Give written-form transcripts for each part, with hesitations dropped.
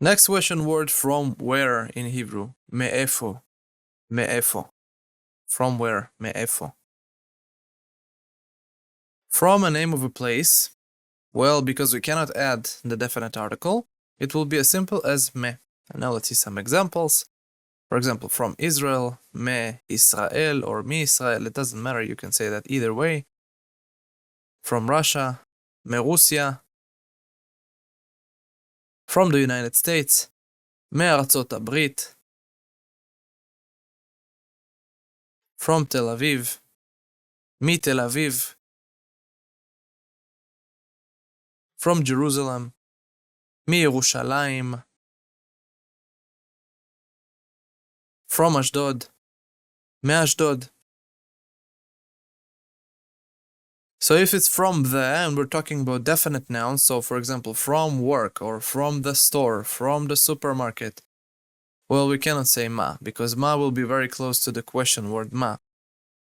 Next question word from where in Hebrew. מאיפה. מאיפה. From where. מאיפה. From a name of a place. Well, because we cannot add the definite article, it will be as simple as me. And now let's see some examples. For example, from Israel, me Israel or mi Israel, it doesn't matter, you can say that either way. From Russia, me Russia. From the United States, מארצות הברית. From Tel Aviv, מתל אביב. From Jerusalem, מירושלים. From Ashdod, מאשדוד. So if it's from there and we're talking about definite nouns, so for example, from work or from the store, from the supermarket, well, we cannot say ma, because ma will be very close to the question word ma.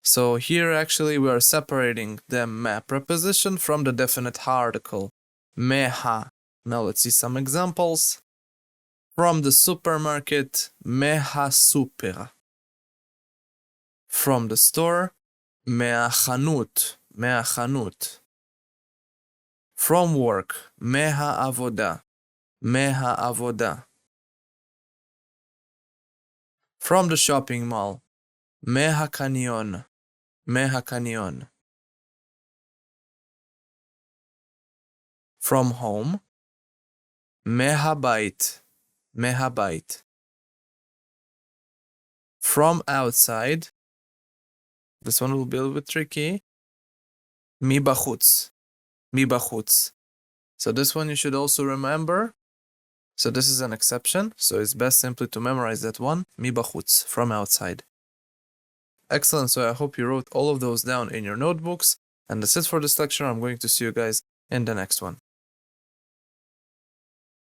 So here actually we are separating the ma preposition from the definite article, meha. Now let's see some examples. From the supermarket, meha super. From the store, מהחנות. מהחנות. From work, מהעבודה. מהעבודה. From the shopping mall, מהקניון. מהקניון. From home, מהבית. מהבית. From outside, this one will be a little bit tricky. מבחוץ. מבחוץ. So this one you should also remember. So this is an exception, so it's best simply to memorize that one. מבחוץ, from outside. Excellent, so I hope you wrote all of those down in your notebooks. And that's it for this lecture. I'm going to see you guys in the next one.